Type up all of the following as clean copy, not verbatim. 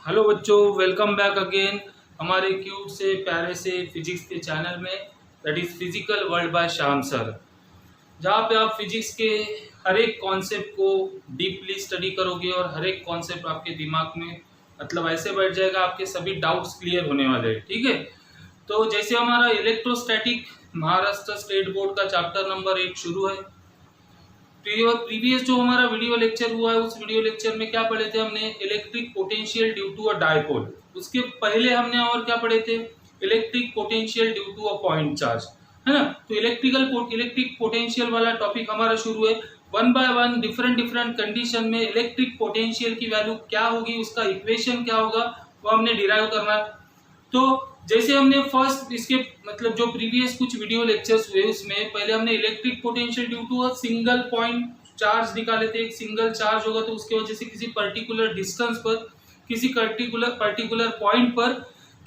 Hello बच्चों, welcome back again हमारे cute से प्यारे से फिजिक्स के चैनल में, that is physical world by Shyam sir, जहाँ पे आप फिजिक्स के हर एक कॉन्सेप्ट को डीपली स्टडी करोगे और हर एक कॉन्सेप्ट आपके दिमाग में मतलब ऐसे बैठ जाएगा, आपके सभी डाउट्स क्लियर होने वाले हैं। ठीक है, तो जैसे हमारा इलेक्ट्रोस्टैटिक महाराष्ट्र स्टेट बोर्ड का चैप्टर नंबर 8 शुरू है। प्रीवियस जो हमारा वीडियो लेक्चर हुआ है, उस वीडियो लेक्चर में क्या पढ़े थे हमने? Electric potential due to a dipole. उसके पहले हमने और क्या पढ़े थे? Electric potential due to a point charge, है ना। तो इलेक्ट्रिक पोटेंशियल वाला टॉपिक हमारा शुरू है। One by one different condition में इलेक्ट्रिक पोटेंशियल की वैल्यू क्या होगी, उसका इक्वेशन क्या होगा, वो हमने डिराइव करना है। तो जैसे हमने फर्स्ट इसके मतलब जो प्रीवियस कुछ वीडियो लेक्चर्स हुए, उसमें पहले हमने electric potential due to a single point charge निकाले थे। एक सिंगल चार्ज होगा तो उसके वजह से किसी पर्टिकुलर डिस्टेंस पर, किसी पर्टिकुलर पॉइंट पर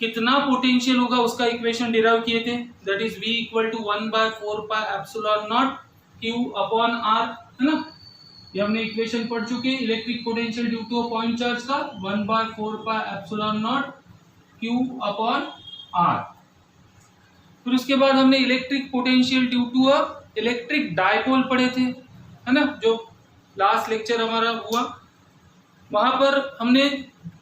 कितना पोटेंशियल होगा, उसका इक्वेशन डिराइव किए थे। That is V equal to 1/4 pi epsilon naught Q upon R, है ना। ये हमने इक्वेशन पढ़ चुके हैं electric potential due to a point charge का, 1/4 pi epsilon naught Q upon R। फिर उसके बाद हमने electric potential due to a electric dipole पढ़े थे, है ना। जो लास्ट लेक्चर हमारा हुआ, वहां पर हमने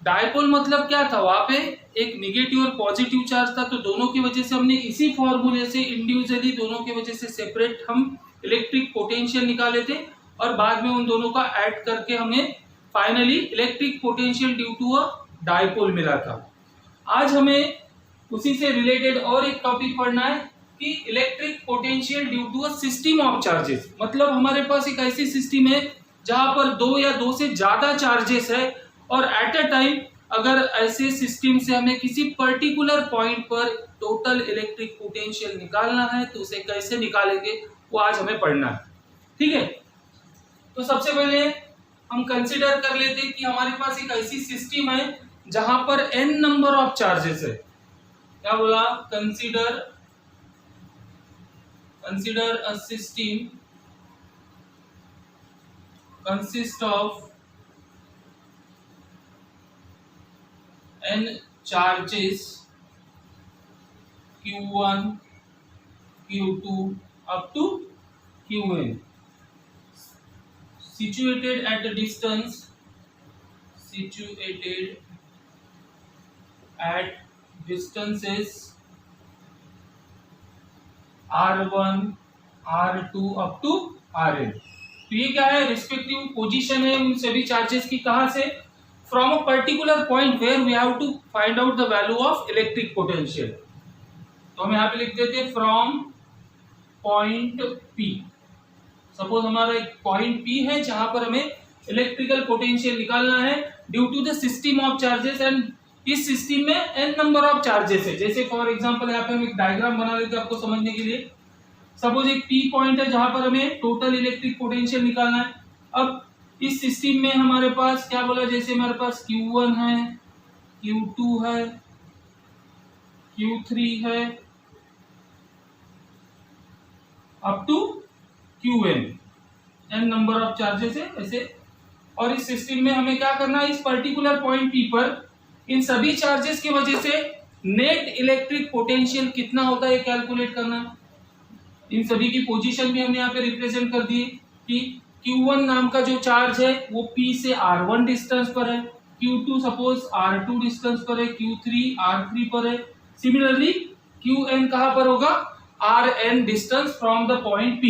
डायपोल मतलब क्या था, वहां पे एक नेगेटिव और पॉजिटिव चार्ज था। तो दोनों की वजह से हमने इसी फॉर्मूले से इंडिविजुअली दोनों की वजह से सेपरेट हम इलेक्ट्रिक पोटेंशियल निकाले थे, और बाद में उन दोनों का ऐड करके हमें finally electric potential due to a dipole मिला था। आज हमें उसी से रिलेटेड और एक टॉपिक पढ़ना है कि electric potential due to a system of charges. मतलब हमारे पास एक ऐसी सिस्टम है जहां पर दो या दो से ज्यादा चार्जेस है, और एट अ टाइम अगर ऐसे सिस्टम से हमें किसी पर्टिकुलर पॉइंट पर टोटल इलेक्ट्रिक पोटेंशियल निकालना है तो उसे कैसे निकालेंगे, वो आज हमें पढ़ना है। ठीक है, तो सबसे पहले हम कंसिडर कर लेते हैं कि हमारे पास एक ऐसी सिस्टम है जहां पर n नंबर ऑफ चार्जेस है। क्या बोला? Consider a system consist of n charges Q1 Q2 up to Qn situated at a distance distances R1 R2 up to Rn। तो ये क्या है? रिस्पेक्टिव पोजीशन है उन सभी चार्जेस की। कहां से? From a particular point where we have to find out the value of electric potential. तो हम यहाँ पे लिख देते हैं फ्रॉम पॉइंट P। सपोज हमारा एक पॉइंट P है जहां पर हमें इलेक्ट्रिकल पोटेंशियल निकालना है due to the system of charges, and इस सिस्टम में n नंबर ऑफ चार्जेस है। जैसे फॉर एग्जांपल यहाँ पे हम एक डायग्राम बना लेते हैं आपको समझने के लिए। सपोज एक P पॉइंट है जहां पर हमें टोटल इलेक्ट्रिक पोटेंशियल निकालना है। अब इस सिस्टम में हमारे पास क्या बोला, जैसे हमारे पास Q1 है, Q2 है, Q3 है up to Qn, n number of charges है ऐसे। और इस सिस्टम में हमें क्या करना है, इस पर्टिकुलर पॉइंट P पर इन सभी चार्जेस की वजह से नेट इलेक्ट्रिक पोटेंशियल कितना होता है कैलकुलेट करना। इन सभी की पोजीशन भी हमने यहाँ पे रिप्रेजेंट कर दी कि Q1 नाम का जो चार्ज है वो P से R1 डिस्टेंस पर है, Q2 सपोज R2 डिस्टेंस पर है, Q3 R3 पर है। सिमिलरली Qn कहां पर होगा? Rn distance from the point P।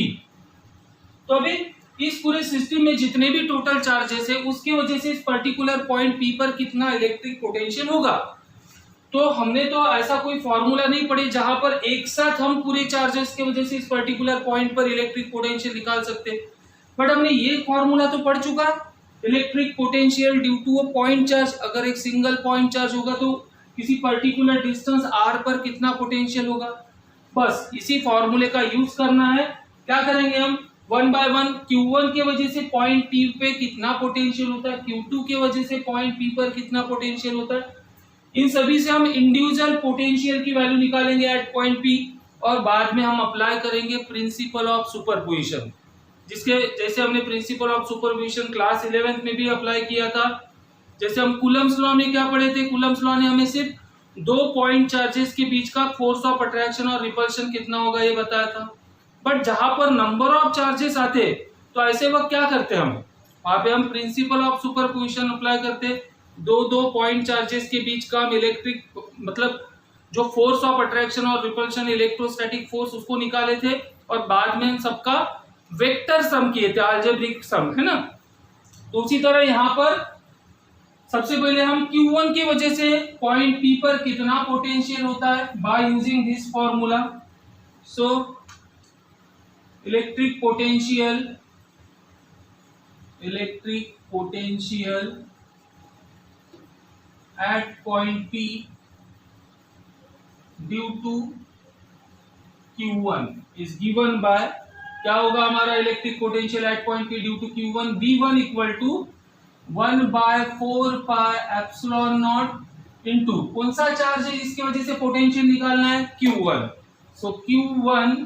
तो अभी इस पूरे सिस्टम में जितने भी टोटल चार्जेस है उसकी वजह से इस पर्टिकुलर पॉइंट P पर कितना इलेक्ट्रिक पोटेंशियल होगा। तो हमने तो ऐसा कोई फॉर्मूला नहीं पढ़े जहां पर एक साथ हम पूरे चार्जेस की वजह से इस पर्टिकुलर पॉइंट पर इलेक्ट्रिक पोटेंशियल निकाल सकते, बट हमने ये फॉर्मूला तो पढ़ चुका। Electric potential due to a point charge, अगर एक सिंगल पॉइंट चार्ज होगा तो किसी पर्टिकुलर डिस्टेंस r पर कितना पोटेंशियल होगा। बस इसी फॉर्मूले का यूज करना है। क्या करेंगे हम? वन बाय वन Q1 की वजह से पॉइंट P पे कितना पोटेंशियल होता है, Q2 की वजह से पॉइंट P पर कितना पोटेंशियल होता है, इन सभी से हम इंडिविजुअल पोटेंशियल की वैल्यू निकालेंगे एट पॉइंट P, और बाद में हम अप्लाई करेंगे प्रिंसिपल ऑफ सुपरपोजिशन, जिसके जैसे हमने principal of superposition class 11th में भी अप्लाई किया था। जैसे हम कूलम्स लॉ में क्या पढ़े थे, कूलम्स लॉ ने हमें सिर्फ 2 पॉइंट चार्जेस के बीच का फोर्स ऑफ अट्रैक्शन और रिपल्शन कितना होगा ये बताया था। बट जहां पर नंबर ऑफ चार्जेस आते तो ऐसे वक्त क्या करते हम, वहां पे हम प्रिंसिपल ऑफ सुपरपोजिशन अप्लाई करते, दो पॉइंट चार्जेस के बीच का हम इलेक्ट्रिक मतलब जो फोर्स ऑफ अट्रैक्शन और रिपल्शन इलेक्ट्रोस्टैटिक फोर्स उसको निकाले थे और बाद में सबका वेक्टर सम किए थे, अलजेब्रिक सम, है ना। तो उसी तरह यहाँ पर सबसे पहले हम Q1 की वजह से पॉइंट P पर कितना पोटेंशियल होता है by using this formula. So electric potential at point P due to Q1 is given by, क्या होगा हमारा electric potential at point P due to Q1, V1 equal to 1/4 pi epsilon naught into कौन सा charge है जिसकी वजह से potential निकालना है, Q1। सो Q1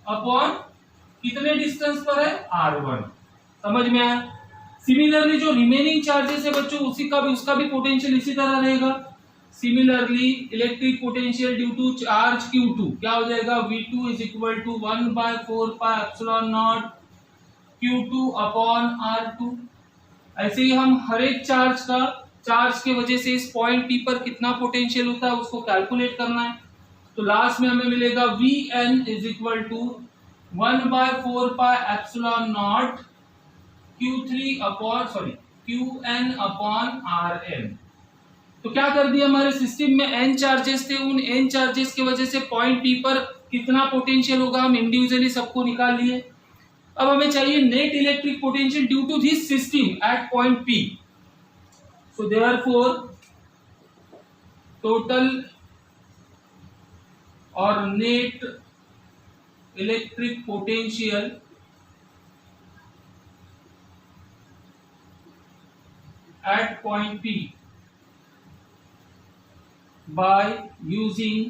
अपॉन कितने डिस्टेंस पर है, R1। समझ में आया। सिमिलरली जो रिमेनिंग चार्जेस है बच्चों उसका भी पोटेंशियल इसी तरह रहेगा। Similarly electric potential due to charge Q2 क्या हो जाएगा, V2 is equal to 1/4 pi epsilon naught Q2 upon R2। ऐसे ही हम हर एक चार्ज के वजह से इस पॉइंट P पर कितना पोटेंशियल होता है उसको कैलकुलेट करना है। तो लास्ट में हमें मिलेगा Vn is equal to 1/4 pi epsilon naught Qn upon Rn। तो क्या कर दिया, हमारे सिस्टम में n चार्जेस थे, उन n चार्जेस की वजह से पॉइंट P पर कितना पोटेंशियल होगा हम इंडिविजुअली सबको निकाल लिए। अब हमें चाहिए net electric potential due to this system at point P। So therefore total और net electric potential at point P by using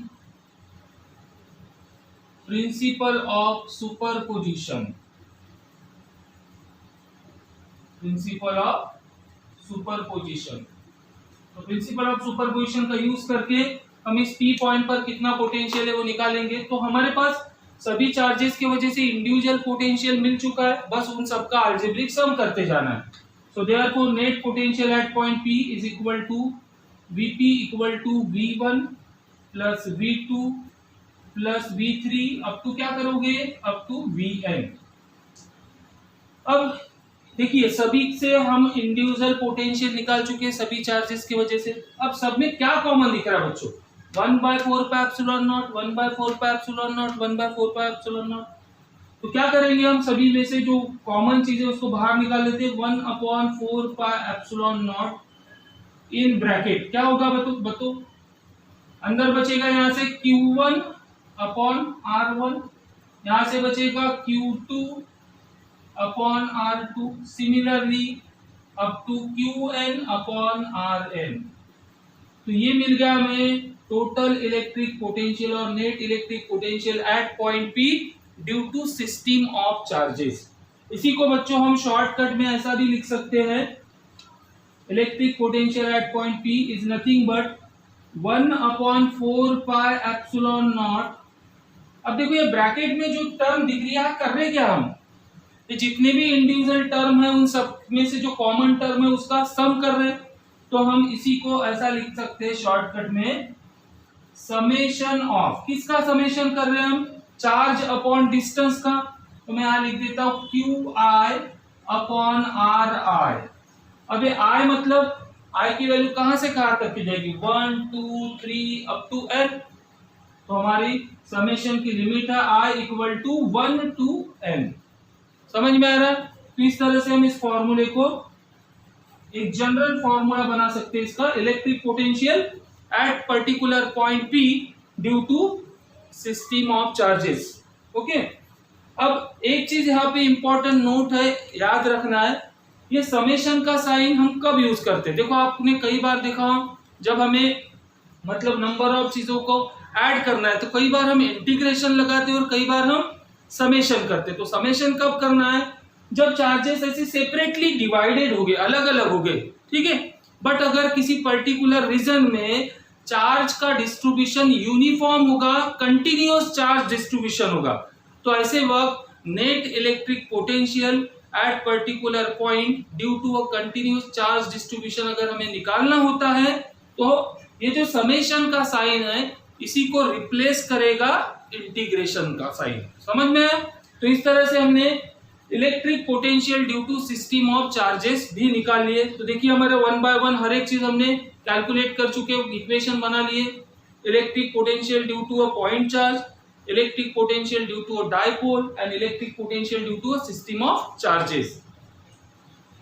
principle of superposition तो प्रिंसिपल ऑफ सुपरपोजिशन का यूज करके हम इस P पॉइंट पर कितना पोटेंशियल है वो निकालेंगे। तो हमारे पास सभी चार्जेस की वजह से इंडिविजुअल पोटेंशियल मिल चुका है, बस उन सबका अलजेब्रिक सम करते जाना है। So therefore net potential at point P is equal to Vp equal to V1 plus V2 plus V3 up to क्या करोगे, अप टू Vn। अब देखिए सभी से हम इंडिविजुअल पोटेंशियल निकाल चुके हैं सभी चार्जेस की वजह से। अब सब में क्या कॉमन दिख रहा है बच्चों, 1/4 pi epsilon not, 1/4 pi epsilon not, 1/4 pi epsilon not. तो क्या करेंगे हम सभी में से जो कॉमन चीज है उसको बाहर निकाल लेते हैं। 1/4 pi epsilon not in bracket क्या होगा बतो अंदर बचेगा यहाँ से Q1 अपॉन R1, यहाँ से बचेगा Q2 upon R2, similarly up to Qn upon Rn। तो ये मिल गया हमें टोटल इलेक्ट्रिक पोटेंशियल और net electric potential at point P due to system of charges. इसी को बच्चों हम शॉर्टकट में ऐसा भी लिख सकते हैं, electric potential at point P is nothing but 1/4 pi epsilon not. अब देखो ये ब्रैकेट में जो टर्म दिख रही है कर रहे क्या हम, ये जितने भी इंडिविजुअल टर्म है उन सब में से जो कॉमन टर्म है उसका सम कर रहे हैं। तो हम इसी को ऐसा लिख सकते हैं शॉर्टकट में, समेशन ऑफ, किसका समेशन कर रहे हैं हम, चार्ज अपॉन डिस्टेंस का। तो मैं यहां लिख देता हूं QI अपॉन RI। अब ये I मतलब I की वैल्यू कहां से कहां तक की जाएगी, 1 2 3 अप टू n। तो हमारी समेशन की लिमिट है I equal to 1 to n। समझ में आ रहा है। तो इस तरह से हम इस फॉर्मूले को एक जनरल फॉर्मूला बना सकते हैं इसका, electric potential at particular point P due to system of charges. Okay, अब एक चीज यहाँ पे इंपॉर्टेंट नोट है, याद रखना है, ये समेशन का साइन हम कब यूज करते हैं। देखो आपने कई बार देखा जब हमें मतलब नंबर ऑफ चीजों को ऐड करना है तो कई बार हम इंटीग्रेशन लगाते हैं और कई बार हम समेशन करते हैं। तो समेशन कब करना है, जब चार्जेस ऐसे सेपरेटली डिवाइडेड हो गए, अलग अलग हो गए, ठीक है। बट अगर किसी पर्टिकुलर रीजन में चार्ज का डिस्ट्रीब्यूशन यूनिफॉर्म होगा, कंटिन्यूअस चार्ज डिस्ट्रीब्यूशन होगा, तो ऐसे वक्त net electric potential at particular point due to a continuous charge distribution अगर हमें निकालना होता है, तो ये जो समेशन का साइन है इसी को रिप्लेस करेगा इंटीग्रेशन का साइन। समझ में आया? तो इस तरह से हमने electric potential due to system of charges भी निकाल लिए। तो देखिए हमारे 1 बाय 1 हर एक चीज हमने कैलकुलेट कर चुके, इक्वेशन बना लिए। Electric potential due to a point charge, electric potential due to a dipole and electric potential due to a system of charges.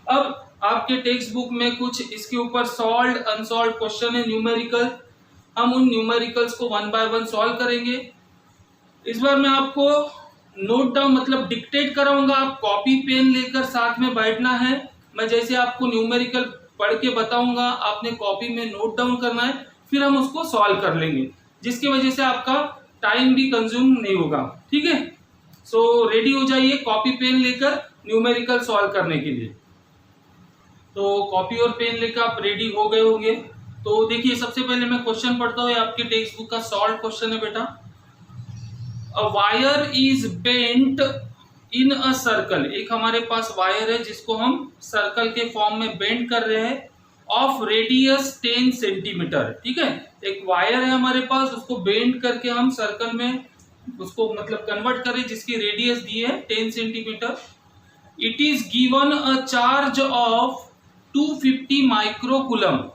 अब आपके टेक्स्ट बुक में कुछ इसके ऊपर सॉल्व्ड अनसॉल्व्ड क्वेश्चन है न्यूमेरिकल, हम उन न्यूमेरिकल्स को 1 बाय 1 सॉल्व करेंगे। इस बार मैं आपको नोट डाउन मतलब डिक्टेट कराऊंगा, आप कॉपी पेन लेकर साथ में बैठना है। मैं जैसे आपको न्यूमेरिकल पढ़ के बताऊंगा, आपने कॉपी में नोट डाउन करना है, फिर हम उसको सॉल्व कर लेंगे, जिसकी वजह से आपका टाइम भी कंज्यूम नहीं होगा। ठीक है, सो रेडी हो जाइए कॉपी पेन लेकर न्यूमेरिकल सॉल्व करने के लिए। तो कॉपी और पेन लेकर आप रेडी हो गए होंगे। तो देखिए सबसे पहले मैं क्वेश्चन पढ़ता हूँ, आपके टेक्स्ट बुक का सॉल्व क्वेश्चन है बेटा। A wire is bent in a circle, एक हमारे पास वायर है जिसको हम सर्कल के फॉर्म में बेंड कर रहे हैं, ऑफ रेडियस 10 सेंटीमीटर। ठीक है, एक वायर है हमारे पास, उसको बेंड करके हम सर्कल में उसको मतलब कन्वर्ट करें, जिसकी रेडियस दी है 10 centimetre. It is given a charge of 250 microcoulomb.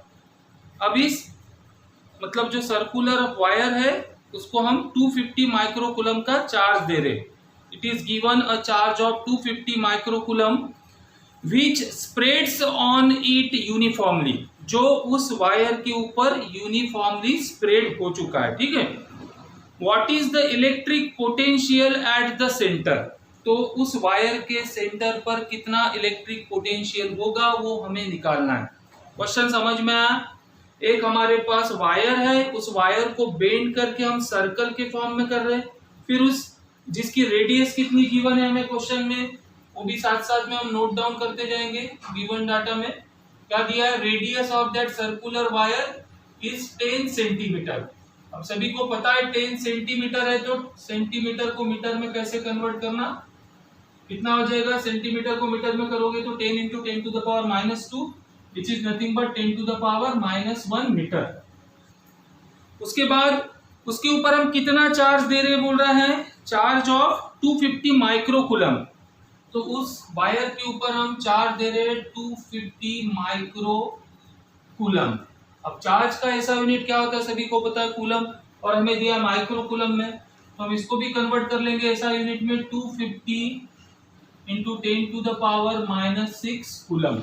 अब इस मतलब जो सर्कुलर वायर है उसको हम 250 माइक्रोकूलम का चार्ज दे रहे। It is given a charge of 250 microcoulomb which spreads on it uniformly, जो उस वायर के ऊपर यूनिफॉर्मली स्प्रेड हो चुका है। ठीक है, what is the electric potential at the centre, तो उस वायर के सेंटर पर कितना इलेक्ट्रिक पोटेंशियल होगा वो हमें निकालना है। क्वेश्चन समझ में आया? एक हमारे पास वायर है, उस वायर को बेंड करके हम सर्कल के फॉर्म में कर रहे हैं, फिर उस जिसकी रेडियस कितनी गिवन है हमें क्वेश्चन में, वो भी साथ साथ में हम नोट डाउन करते जाएंगे। गिवन डाटा में क्या दिया है, radius of that circular wire is 10 centimetre. अब सभी को पता है 10 सेंटीमीटर है, तो सेंटीमीटर को मीटर में कैसे कन्वर्ट करना, कितना हो जाएगा, सेंटीमीटर को मीटर में करोगे तो 10 into 10 to the power -2 which is nothing but 10 to the power -1 metre. उसके बाद उसके ऊपर हम कितना चार्ज दे रहे बोल रहा है, चार्ज ऑफ 250 माइक्रोकूलम। तो उस वायर के ऊपर हम चार्ज दे रहे हैं 250 माइक्रोकूलम। अब चार्ज का ऐसा यूनिट क्या होता है सभी को पता है, कूलम, और हमें दिया माइक्रोकूलम में, तो हम इसको भी कन्वर्ट कर लेंगे ऐसा यूनिट में, 250 into 10 to the power -6 coulomb.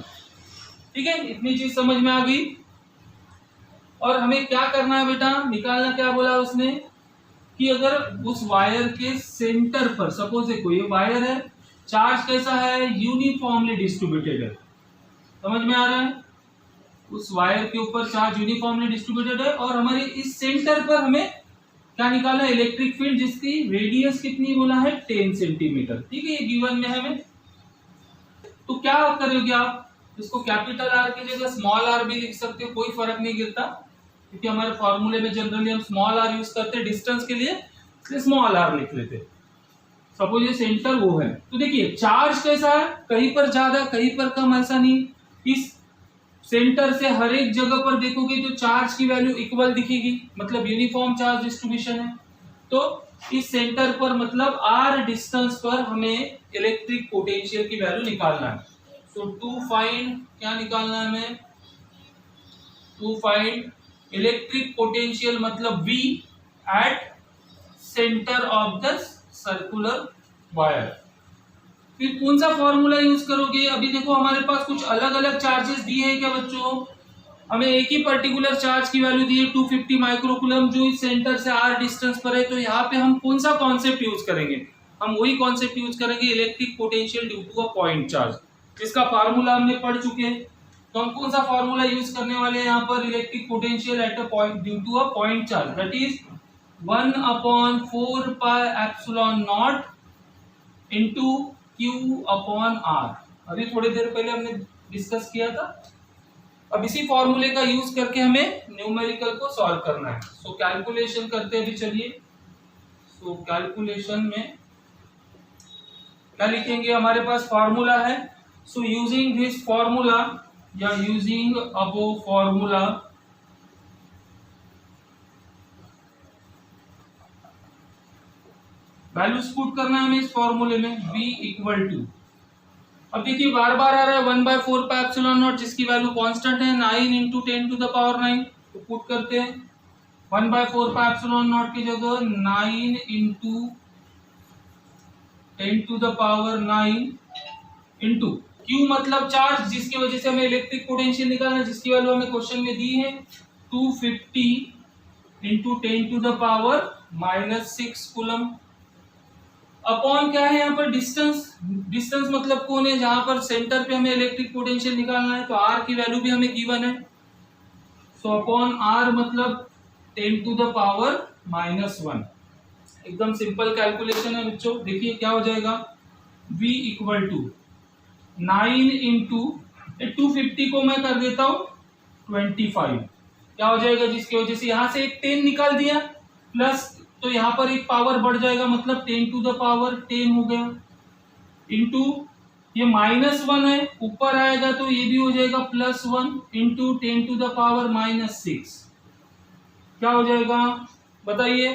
ठीक है, इतनी चीज समझ में आ गई। और हमें क्या करना है बेटा, निकालना क्या बोला उसने कि अगर उस वायर के सेंटर पर सपोज कोई वायर है, चार्ज कैसा है, यूनिफॉर्मली डिस्ट्रीब्यूटेड है। समझ में आ रहा है, उस वायर के ऊपर चार्ज यूनिफॉर्मली डिस्ट्रीब्यूटेड है, और हमारे इस सेंटर पर हमें क्या निकालना है, इलेक्ट्रिक फील्ड, जिसकी रेडियस कितनी बोला है, 10 सेंटीमीटर। ठीक है, ये गिवन में है हमें। तो क्या करोगे आप, इसको कैपिटल आर की जगह स्मॉल आर भी लिख सकते हो, कोई फर्क नहीं गिरता, क्योंकि हमारे फॉर्मूले में जनरली हम स्मॉल आर यूज करते हैं डिस्टेंस के लिए, इसलिए स्मॉल आर लिख लेते। सपोज ये सेंटर वो है, तो देखिए चार्ज कैसा है, कहीं पर ज्यादा कहीं पर कम, ऐसा नहीं। इस सेंटर से हर एक जगह पर देखोगे तो चार्ज की वैल्यू इक्वल दिखेगी, मतलब यूनिफॉर्म चार्ज डिस्ट्रीब्यूशन है। तो इस सेंटर पर मतलब आर डिस्टेंस पर हमें इलेक्ट्रिक पोटेंशियल की वैल्यू निकालना है। तो टू फाइंड क्या निकालना है हमें, टू फाइंड इलेक्ट्रिक पोटेंशियल मतलब V at centre of the circular wire. फिर कौन सा फॉर्मूला यूज करोगे, अभी देखो हमारे पास कुछ अलग अलग चार्जेस दिए हैं क्या बच्चों, हमें एक ही पर्टिकुलर चार्ज की वैल्यू दी है 250 माइक्रोकूलम, जो इस सेंटर से r डिस्टेंस पर है। तो यहाँ पे हम कौन सा कॉन्सेप्ट यूज करेंगे, हम वही कॉन्सेप्ट यूज करेंगे, electric potential due to a point charge, जिसका फार्मूला हमने पढ़ चुके हैं। तो हम कौन सा फार्मूला यूज करने वाले हैं यहाँ पर, electric potential at a point due to a point charge, that is 1/4 pi epsilon naught Q/r। अभी थोड़ी देर पहले हमने डिस्कस किया था, अब इसी फॉर्मूले का यूज करके हमें न्यूमेरिकल को सॉल्व करना है। सो कैलकुलेशन करते हैं अभी, चलिए। सो कैलकुलेशन में क्या लिखेंगे, हमारे पास फॉर्मूला है। सो यूजिंग दिस फॉर्मूला या यूजिंग अबो फॉर्मूला वैल्यूज पुट करना है हमें इस फॉर्मूले में, v इक्वल टू, अब देखिए बार बार आ रहा है 1/4 पाई एप्सिलॉन नॉट, जिसकी वैल्यू कांस्टेंट है 9 इंटू 10 टू द पावर 9। तो पुट करते हैं 1/4 पाई एप्सिलॉन नॉट की जगह 9 into 10 to the power 9 into Q मतलब चार्ज, जिसकी वजह से हमें इलेक्ट्रिक पोटेंशियल निकालना है, जिसकी वैल्यू हमें क्वेश्चन में दी है 250 into 10 to the power -6 coulomb. Upon क्या है यहाँ पर, डिस्टेंस। डिस्टेंस मतलब कौन है, जहां पर सेंटर पे हमें इलेक्ट्रिक पोटेंशियल निकालना है, तो R की वैल्यू भी हमें गिवन है। सो अपॉन R मतलब 10 टू द पावर -1। एकदम सिंपल कैलकुलेशन है बच्चों। देखिए क्या हो जाएगा, V इक्वल टू 9 इंटू 250 को मैं कर देता हूँ 25, क्या हो जाएगा, जिसकी वजह से यहाँ से एक 10 निकाल दिया, प्लस तो यहाँ पर एक पावर बढ़ जाएगा, मतलब 10 टू द पावर 10 हो गया, इंटू ये -1 है, ऊपर आएगा तो ये भी हो जाएगा +1 इंटू 10 टू द पावर -6, क्या हो जाएगा बताइए।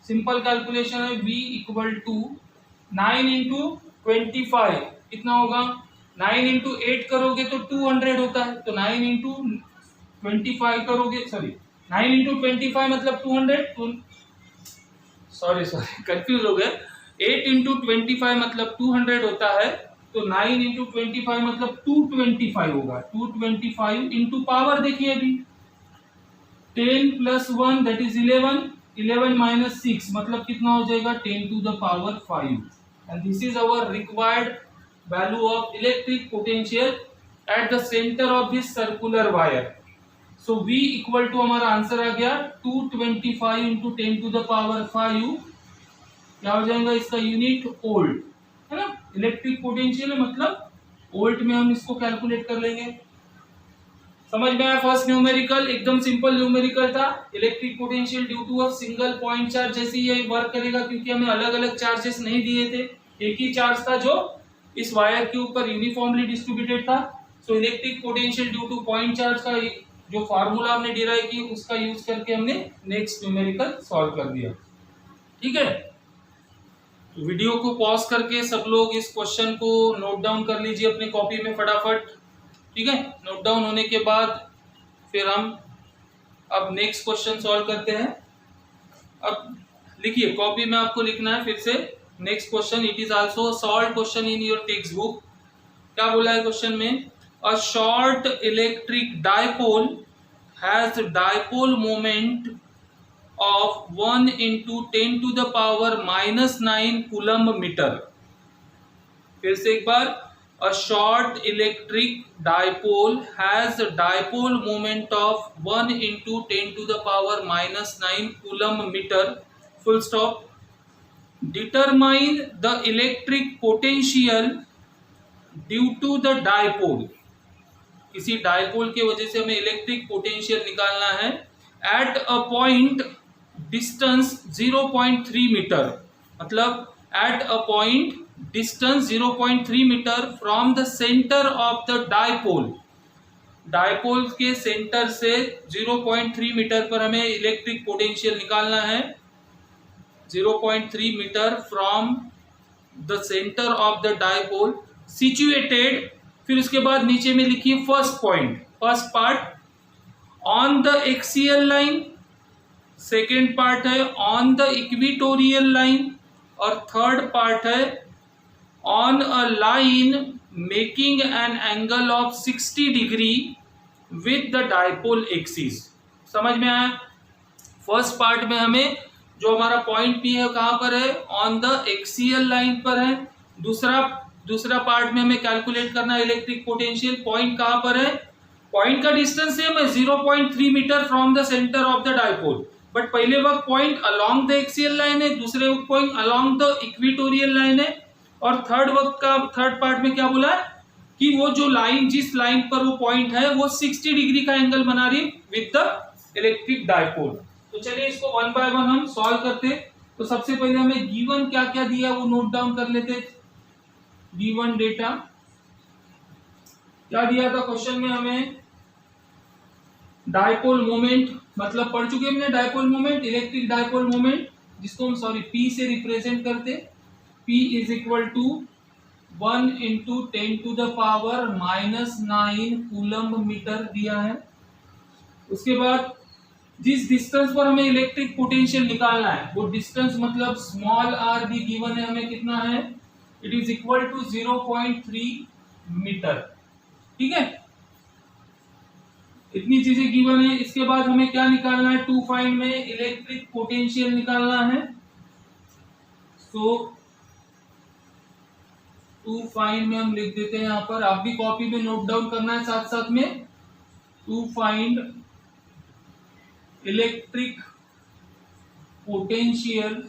सिंपल कैलकुलेशन है, v इक्वल टू 9 इंटू 25 कितना होगा, 9 इंटू 8 करोगे तो 200 होता है, तो 9 इंटू 25 करोगे, सॉरी 9 इंटू 25 मतलब 200, सॉरी कंफ्यूज हो गए, 8 इंटू 25 मतलब 200 होता है, तो 9 इंटू 25 मतलब 225 होगा। 225 इंटू पावर देखिए अभी 10 प्लस 1 दैट इज 11, 11 माइनस 6 मतलब कितना हो जाएगा 10 to the power 5, and this is our required value of electric potential at the centre of this circular wire. So v equal to हमारा आंसर आ गया 225 इंटू 10 टू द पावर 5, क्या हो जाएगा इसका यूनिट वोल्ट, है ना। इलेक्ट्रिक पोटेंशियल है मतलब वोल्ट में हम इसको कैलकुलेट कर लेंगे। समझ में आया फर्स्ट न्यूमेरिकल, एकदम सिंपल न्यूमेरिकल था। Electric potential due to a single point charge जैसे ये वर्क करेगा, क्योंकि हमें अलग अलग चार्जेस नहीं दिए थे, एक ही चार्ज था जो इस वायर के ऊपर यूनिफॉर्मली डिस्ट्रीब्यूटेड था। सो electric potential due to point charge का जो फार्मूला हमने डिराइव की उसका यूज करके हमने नेक्स्ट न्यूमेरिकल सॉल्व कर दिया। ठीक है, तो वीडियो को पॉज करके सब लोग इस क्वेश्चन को नोट डाउन कर लीजिए अपने कॉपी में फटाफट। ठीक है, नोट डाउन होने के बाद फिर हम अब नेक्स्ट क्वेश्चन सॉल्व करते हैं। अब लिखिए, कॉपी में आपको लिखना है फिर से next question. It is also solve question in your textbook. क्या बोला है क्वेश्चन में, a short electric dipole has dipole moment of 1 into 10 to the power -9 coulomb metre. फिर से एक बार, a short electric dipole has a dipole moment of 1 into 10 to the power -9 coulomb metre, full stop। Determine the electric potential due to the dipole। किसी dipole की वजह से हमें electric potential निकालना है at a point distance 0.3 metre, मतलब at a point distance 0.3 metre from the centre of the dipole. Dipole के centre से 0.3 मीटर पर हमें इलेक्ट्रिक पोटेंशियल निकालना है, 0.3 metre from the centre of the dipole situated. फिर उसके बाद नीचे में लिखिए first point, first part on the axial line, second part है ऑन द इक्विटोरियल लाइन, और थर्ड पार्ट है on a line making an angle of 60 degree with the dipole axis. समझ में आया। फर्स्ट पार्ट में हमें जो हमारा पॉइंट पी है कहां पर है, ऑन द एक्सियल लाइन पर है। दूसरा पार्ट में हमें कैलकुलेट करना है इलेक्ट्रिक पोटेंशियल, पॉइंट कहां पर है, पॉइंट का डिस्टेंस सेम है 0.3 metre from the centre of the dipole, but पहले वक्त point along the axial line है, दूसरे वक्त point along the equatorial line है, और थर्ड पार्ट में क्या बोला है, कि वो जो लाइन, जिस लाइन पर वो पॉइंट है वो 60 डिग्री का एंगल बना रही विद द इलेक्ट्रिक डायपोल। तो चलिए इसको वन बाय वन हम सॉल्व करते। तो सबसे पहले हमें गिवन क्या क्या दिया वो नोट डाउन कर लेते। गिवन डेटा क्या दिया था क्वेश्चन में हमें, डायपोल मोमेंट, मतलब पढ़ चुके हमने dipole moment, electric dipole moment, जिसको हम P से रिप्रेजेंट करते। P is equal to 1 into 10⁻⁻9 coulomb metre दिया है। उसके बाद जिस डिस्टेंस पर हमें इलेक्ट्रिक पोटेंशियल निकालना है वो डिस्टेंस मतलब स्मॉल r भी गिवन है, हमें कितना है, it is equal to 0.3 metre. ठीक है, इतनी चीजें गिवन है। इसके बाद हमें क्या निकालना है, टू फाइंड में इलेक्ट्रिक पोटेंशियल निकालना है। तो टू फाइंड में हम लिख देते हैं यहां पर, आप भी कॉपी में नोट डाउन करना है साथ साथ में। To find electric potential.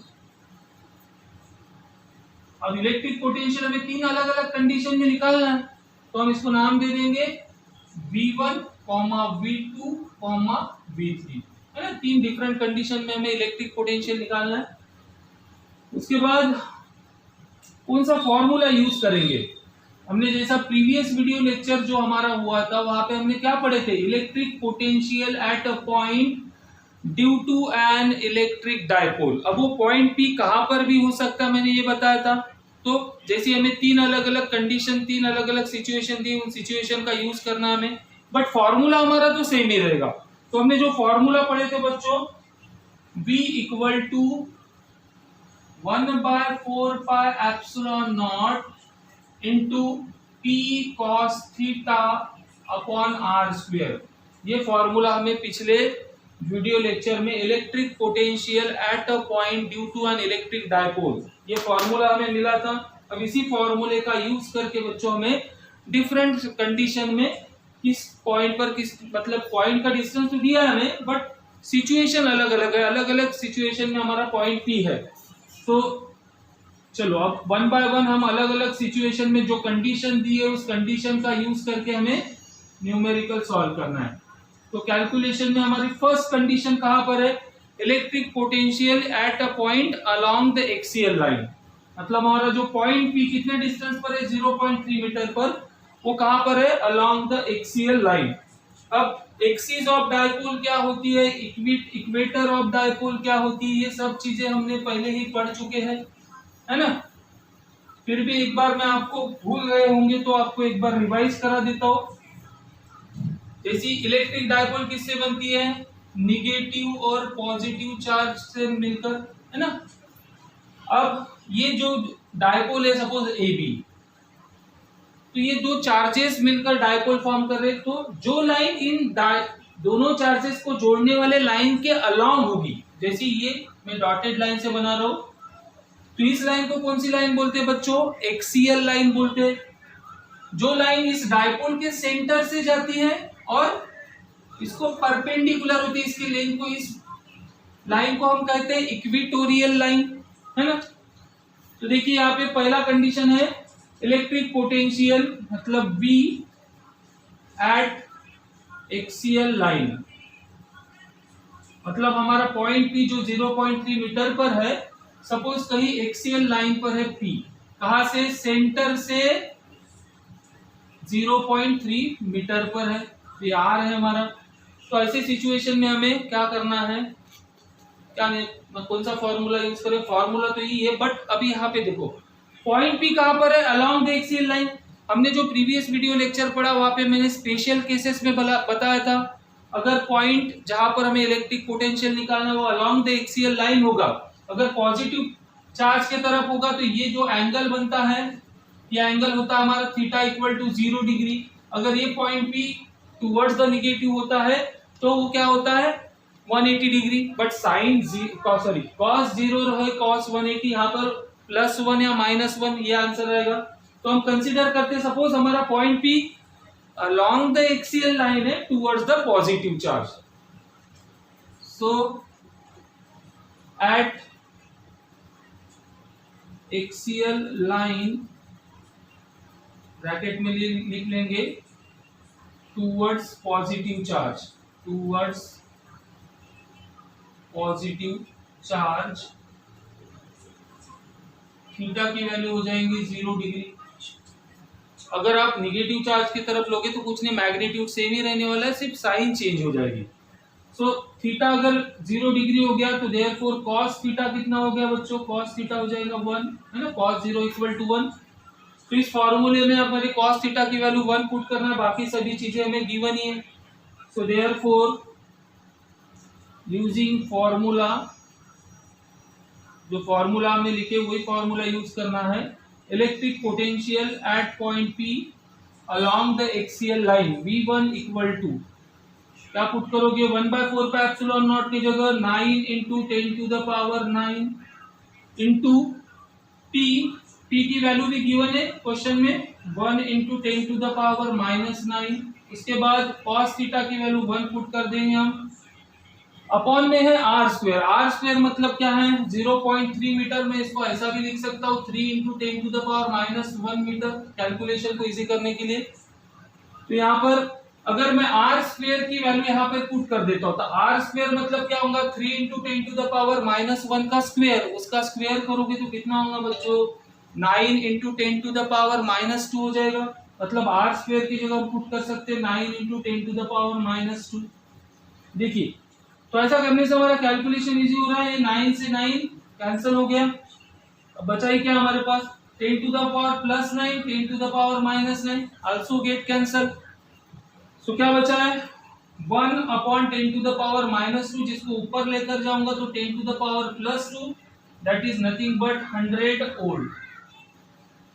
अब इलेक्ट्रिक पोटेंशियल हमें तीन अलग अलग कंडीशन में निकालना है, तो हम इसको नाम दे देंगे V1, V2, V3, है ना। तीन डिफरेंट कंडीशन में हमें इलेक्ट्रिक पोटेंशियल निकालना है। उसके बाद कौन सा फॉर्मूला यूज करेंगे, हमने जैसा प्रीवियस वीडियो लेक्चर जो हमारा हुआ था वहां पे हमने क्या पढ़े थे, electric potential at a point due to an electric dipole. अब वो पॉइंट P कहां पर भी हो सकता है, मैंने ये बताया था। तो जैसे हमें तीन अलग अलग कंडीशन, तीन अलग अलग सिचुएशन दी, उन सिचुएशन का यूज करना हमें, बट फॉर्मूला हमारा तो सेम ही रहेगा। तो हमने जो फॉर्मूला पढ़े थे बच्चों, V equal to 1/4πε0 into P cos theta upon r²। ये फॉर्मूला हमें पिछले वीडियो लेक्चर में electric potential at a point due to an electric dipole, ये फॉर्मूला हमें मिला था। अब इसी फॉर्मूले का यूज करके बच्चों हमें डिफरेंट कंडीशन में किस पॉइंट पर किस, मतलब पॉइंट का डिस्टेंस तो दिया है हमें, बट सिचुएशन अलग अलग है, अलग अलग सिचुएशन में हमारा पॉइंट P है। तो चलो अब वन बाय वन हम अलग अलग सिचुएशन में जो कंडीशन दी है उस कंडीशन का यूज करके हमें न्यूमेरिकल सॉल्व करना है। तो कैलकुलेशन में हमारी फर्स्ट कंडीशन कहां पर है, electric potential at a point along the axial line, मतलब हमारा जो पॉइंट P कितने डिस्टेंस पर है, 0.3 मीटर पर, वो कहां पर है, अलोंग द एक्सियल लाइन। अब एक्सिस ऑफ डायपोल क्या होती है, इक्वेटर ऑफ डायपोल क्या होती है, ये सब चीजें हमने पहले ही पढ़ चुके हैं, है ना। फिर भी एक बार मैं आपको भूल गए होंगे तो आपको एक बार रिवाइज करा देता हूं। जैसी इलेक्ट्रिक डायपोल किससे बनती है, निगेटिव और पॉजिटिव चार्ज से मिलकर, है ना। अब ये जो डायपोल है सपोज AB, तो ये दो चार्जेस मिलकर डायपोल फॉर्म कर रहे हैं, तो जो लाइन इन दोनों चार्जेस को जोड़ने वाले लाइन के अलोंग होगी, जैसे ये मैं डॉटेड लाइन से बना रहा हूं, तो इस लाइन को कौन सी लाइन बोलते हैं बच्चों, एक्सियल लाइन बोलते हैं। जो लाइन इस डायपोल के सेंटर से जाती है और इसको परपेंडिकुलर होती है, इसके लेंथ को, इस लाइन को हम कहते हैं इक्वेटोरियल लाइन, है ना। तो देखिए यहाँ पे पहला कंडीशन है इलेक्ट्रिक पोटेंशियल मतलब V एट एक्सियल लाइन, मतलब हमारा पॉइंट P जो 0.3 मीटर पर है, सपोज कहीं एक्सियल लाइन पर है P, कहां से, सेंटर से 0.3 मीटर पर है, ये R है हमारा। तो ऐसे सिचुएशन में हमें क्या करना है, क्या नहीं, कौन सा फॉर्मूला यूज करें, फॉर्मूला तो यही है, बट अभी यहाँ पे देखो पॉइंट P कहां पर है, अलोंग द एक्सियल लाइन। हमने जो प्रीवियस वीडियो लेक्चर पढ़ा वहां पे मैंने स्पेशल केसेस में बताया था, अगर पॉइंट जहां पर हमें इलेक्ट्रिक पोटेंशियल निकालना है वो अलोंग द एक्सियल लाइन होगा, अगर पॉजिटिव चार्ज के तरफ होगा तो ये जो एंगल बनता है, ये एंगल होता है हमारा थीटा इक्वल टू 0 डिग्री। अगर ये point P towards the negative होता है तो वो क्या होता है, 180 डिग्री। बट साइन cos 0 रहे cos 180, यहाँ पर +1 या -1 ये आंसर रहेगा। तो हम कंसीडर करते हैं सपोज हमारा point P along the axial line है towards the positive charge, so at axial line bracket में लिख लेंगे towards positive charge, towards positive charge theta की वैल्यू हो जाएंगी 0 डिग्री। अगर आप निगेटिव चार्ज की तरफ लोगे तो कुछ नहीं, मैग्नीट्यूड सेम ही रहने वाला है, सिर्फ साइन चेंज हो जाएगी। सो थीटा अगर 0 डिग्री हो गया तो देयरफॉर cos थीटा कितना हो गया बच्चों, cos थीटा हो जाएगा 1, है ना, cos 0 इक्वल टू 1। तो इस फॉर्मूले में हमारे cos थीटा की वैल्यू 1 पुट करना है, बाकी सभी चीजें हमें गिवन ही है। सो देयरफॉर यूजिंग फॉर्मूला, जो फॉर्मूला हमने लिखे वही फॉर्मूला यूज करना है। Electric potential at point P along the axial line V1 equal to, क्या पुट करोगे, 1/4 पे एप्सिलॉन नॉट की जगह 9 into 10 to the power 9 into P, P की वैल्यू भी गिवन है क्वेश्चन में, 1 इंटू 10 टू द पावर -9। इसके बाद cos थीटा की वैल्यू 1 पुट कर देंगे हम, अपॉन में है आर स्क्वायर। आर स्क्वायर मतलब क्या है, 0.3 मीटर। में इसको ऐसा भी लिख सकता हूँ 3 into 10 to the power -1 metre, calculation को इजी करने के लिए। तो यहाँ पर अगर मैं आर स्क्वायर की वैल्यू यहाँ पे पुट कर देता हूँ तो आर स्क्वायर मतलब क्या होगा, 3 इंटू 10 टू द पावर -1 का स्क्वायर, उसका स्क्वायर करोगे तो कितना होगा बच्चों, 9 इंटू 10 टू द पावर -2 हो जाएगा। मतलब आर स्क्वायर की जगह पुट कर सकते हैं 9 इंटू 10 टू द पावर -2। देखिए तो ऐसा करने से हमारा कैलकुलेशन इजी हो रहा है, 9 से 9 कैंसिल हो गया। अब बचा ही क्या हमारे पास, 10 to the power +9, 10 to the power -9 also get cancel. So क्या बचा है, 1 अपॉन 10 टू द पावर -2, जिसको ऊपर लेकर जाऊंगा तो 10 to the power +2, that is nothing but 100 volt.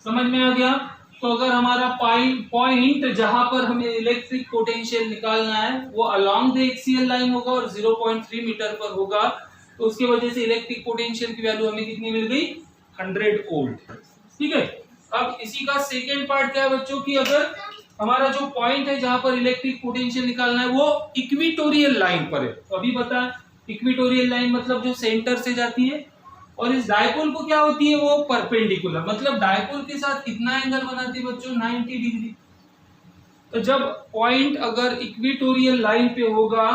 समझ में आ गया। तो अगर हमारा पॉइंट जहां पर हमें इलेक्ट्रिक पोटेंशियल निकालना है वो अलोंग द एक्सियल लाइन होगा और 0.3 मीटर पर होगा, तो उसकी वजह से इलेक्ट्रिक पोटेंशियल की वैल्यू हमें कितनी मिल गई, 100 वोल्ट। ठीक है। अब इसी का सेकेंड पार्ट क्या है बच्चों की, अगर हमारा जो पॉइंट है जहां पर इलेक्ट्रिक पोटेंशियल निकालना है वो इक्विटोरियल लाइन पर है। तो अभी बता, इक्विटोरियल लाइन मतलब जो सेंटर से जाती है, और इस डायपोल को क्या होती है, वो परपेंडिकुलर, मतलब डायपोल के साथ कितना एंगल बनाती है बच्चों, 90 डिग्री। तो जब पॉइंट अगर इक्विटोरियल लाइन पे होगा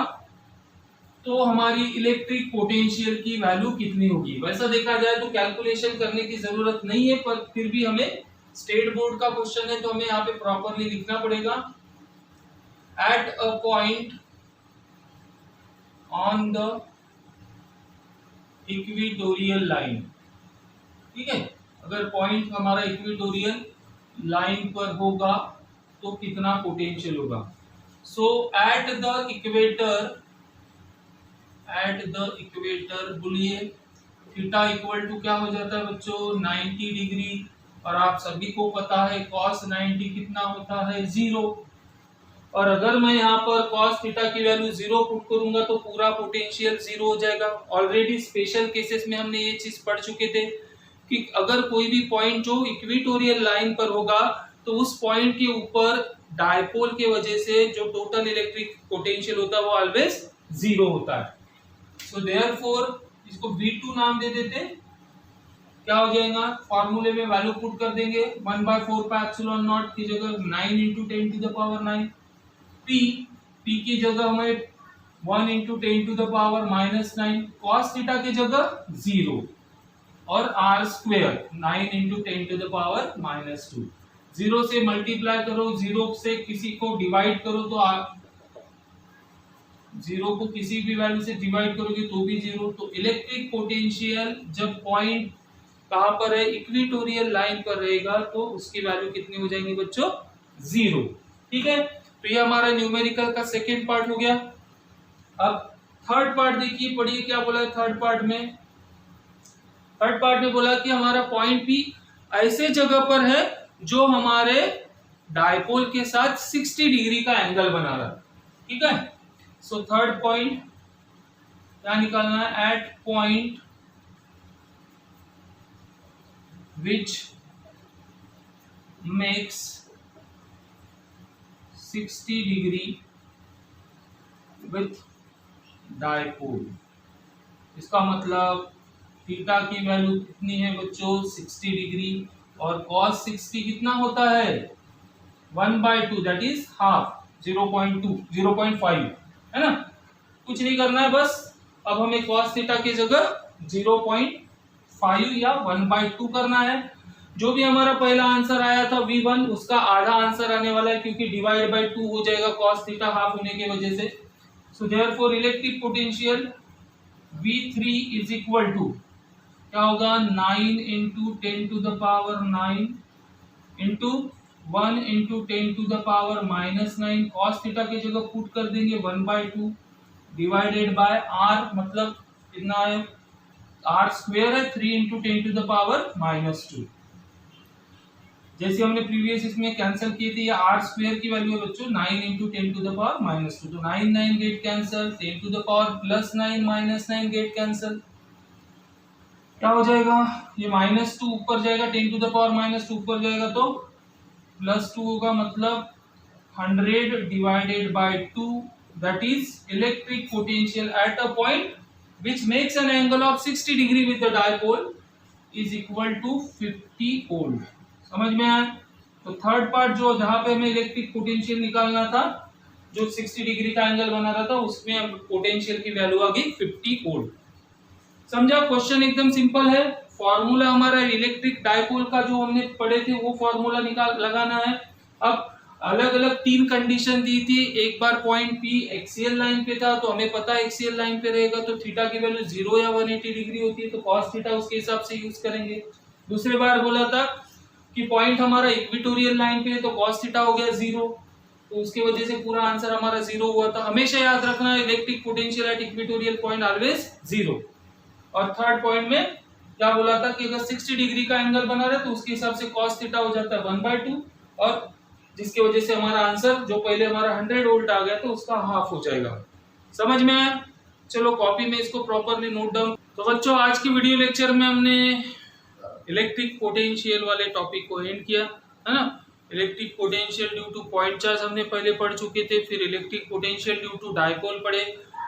तो हमारी इलेक्ट्रिक पोटेंशियल की वैल्यू कितनी होगी। वैसा देखा जाए तो कैलकुलेशन करने की जरूरत नहीं है, पर फिर भी हमें स्टेट बोर्ड का क्वेश्चन है तो हमें यहाँ पे प्रॉपरली लिखना पड़ेगा। Eight a point on the equatorial line, ठीक है, अगर पॉइंट हमारा इक्विटोरियल लाइन पर होगा तो कितना पोटेंशियल होगा। सो एट द इक्वेटर बोलिए थीटा इक्वल टू क्या हो जाता है बच्चों, 90 डिग्री। और आप सभी को पता है cos 90 कितना होता है, 0। और अगर मैं यहाँ पर cos थीटा की वैल्यू 0 पुट करूंगा तो पूरा पोटेंशियल 0 हो जाएगा। ऑलरेडी स्पेशल केसेस में हमने ये चीज पढ़ चुके थे कि अगर कोई भी पॉइंट जो इक्विटोरियल लाइन पर होगा तो उस पॉइंट के ऊपर डायपोल के वजह से जो टोटल इलेक्ट्रिक पोटेंशियल होता है वो ऑलवेज 0 होता है। सो देयरफॉर इसको V2 नाम दे देते, क्या हो जाएगा, फॉर्मूले में वैल्यू पुट कर देंगे, 1/4 पे एप्सिलॉन नॉट की जगह 9 into 10 to the power 9, P की जगह हमें 1 into 10 to the power -9, cos theta की जगह 0 और r square 9 into 10 to the power -2। 0 से मल्टीप्लाई करो, 0 से किसी को डिवाइड करो तो 0 को किसी भी वैल्यू से डिवाइड करोगे तो भी 0। तो इलेक्ट्रिक पोटेंशियल जब पॉइंट कहां पर है, इक्विटोरियल लाइन पर रहेगा तो उसकी वैल्यू कितनी हो जाएगी बच्चों, 0। ठीक है। तो ये हमारा न्यूमेरिकल का सेकेंड पार्ट हो गया। अब थर्ड पार्ट देखिए, पढ़िए क्या बोला है थर्ड पार्ट में। थर्ड पार्ट में बोला कि हमारा पॉइंट भी ऐसे जगह पर है जो हमारे डायपोल के साथ 60 डिग्री का एंगल बना रहा है। ठीक है। सो थर्ड पॉइंट क्या निकालना है, eight point which makes 60 degree with dipole। इसका मतलब थीटा की वैल्यू कितनी है बच्चों, 60 डिग्री, और cos 60 कितना होता है, 1/2 दैट इज हाफ, 0.2 0.5 है ना। कुछ नहीं करना है, बस अब हमें cos थीटा की जगह 0.5 या 1/2 करना है। जो भी हमारा पहला आंसर आया था V1 उसका आधा आंसर आने वाला है, क्योंकि डिवाइड बाय 2 हो जाएगा cos थीटा हाफ होने की वजह से। So therefore electric potential V3 is equal to क्या होगा, 9 into 10 to the power 9 into 1 into 10 to the power -9। cos theta की जगह पुट कर देंगे 1/2 डिवाइडेड बाय r, मतलब कितना है, r स्क्वायर है, 3 इंटू 10 टू द पावर -2। जैसे हमने प्रीवियस इसमें कैंसिल किए थे, ये r स्क्वायर की वैल्यू है बच्चों 9 इंटू 10 टू द पावर -2, तो 9 9 get cancel, 10 to the power +9 -9 get cancel, क्या हो जाएगा, ये -2 ऊपर जाएगा, 10 टू द पावर -2 ऊपर जाएगा तो +2 होगा, मतलब 100 divided by 2 that is electric potential at a point which makes an angle of 60 degree with the dipole is equal to 50 volt। समझ में आया। तो थर्ड पार्ट जो जहां पे हमें इलेक्ट्रिक पोटेंशियल निकालना था, जो 60 डिग्री का एंगल बना रहा था, उसमें पोटेंशियल की वैल्यू आ गई 50 वोल्ट। समझा, क्वेश्चन एकदम सिंपल है। फॉर्मूला हमारा इलेक्ट्रिक डायपोल का जो हमने पढ़े थे वो फॉर्मूला निकाल लगाना है। अब अलग अलग 3 कंडीशन दी थी। एक बार पॉइंट P एक्सियल लाइन पे था, तो हमें पता है एक्सियल लाइन पे रहेगा तो थीटा की वैल्यू 0 या 180 डिग्री होती है, तो cos थीटा उसके हिसाब से यूज करेंगे। दूसरी बार बोला था कि पॉइंट हमारा इक्वेटोरियल लाइन पे है तो cos थीटा हो गया 0, तो उसकी वजह से पूरा आंसर हमारा 0 हुआ था। हमेशा याद रखना electric potential at equatorial point always 0। और थर्ड पॉइंट में क्या बोला था कि अगर 60 डिग्री का एंगल बना रहे तो उसके हिसाब से cos थीटा हो जाता है 1/2, और जिसकी वजह से हमारा आंसर जो पहले हमारा 100 वोल्ट आ गया तो उसका हाफ हो जाएगा। समझ में आया। चलो कॉपी में इसको प्रॉपरली नोट डाउन। तो बच्चों आज की वीडियो लेक्चर में हमने इलेक्ट्रिक पोटेंशियल वाले टॉपिक को एंड किया, है ना। Electric potential due to point charge हमने पहले पढ़ चुके थे, फिर electric potential due to dipole पढ़े,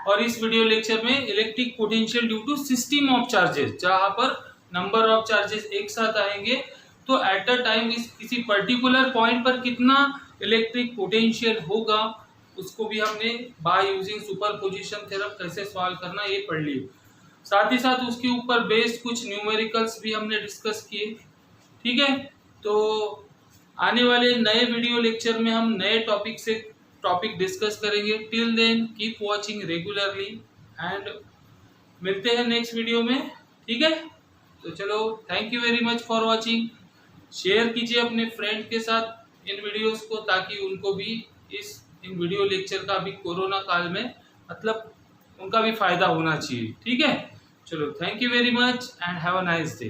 और इस वीडियो लेक्चर में electric potential due to system of charges, जहां पर नंबर ऑफ चार्जेस एक साथ आएंगे तो एट अ टाइम इस किसी पर्टिकुलर पॉइंट पर कितना इलेक्ट्रिक पोटेंशियल होगा उसको भी हमने बाय यूजिंग सुपरपोजिशन थ्योरम कैसे सॉल्व करना ये पढ़ लिए। साथ ही साथ उसके ऊपर बेस्ड कुछ न्यूमेरिकल्स भी हमने डिस्कस किए। ठीक है, तो आने वाले नए वीडियो लेक्चर में हम नए टॉपिक डिस्कस करेंगे। Till then keep watching regularly and मिलते हैं नेक्स्ट वीडियो में। ठीक है, तो चलो thank you very much for watching. Share कीजिए अपने फ्रेंड के साथ इन वीडियोस को, ताकि उनको भी इन वीडियो लेक्चर का भी कोरोना काल में मतलब उनका भी फायदा होना चाहिए। ठीक है, चलो thank you very much and have a nice day.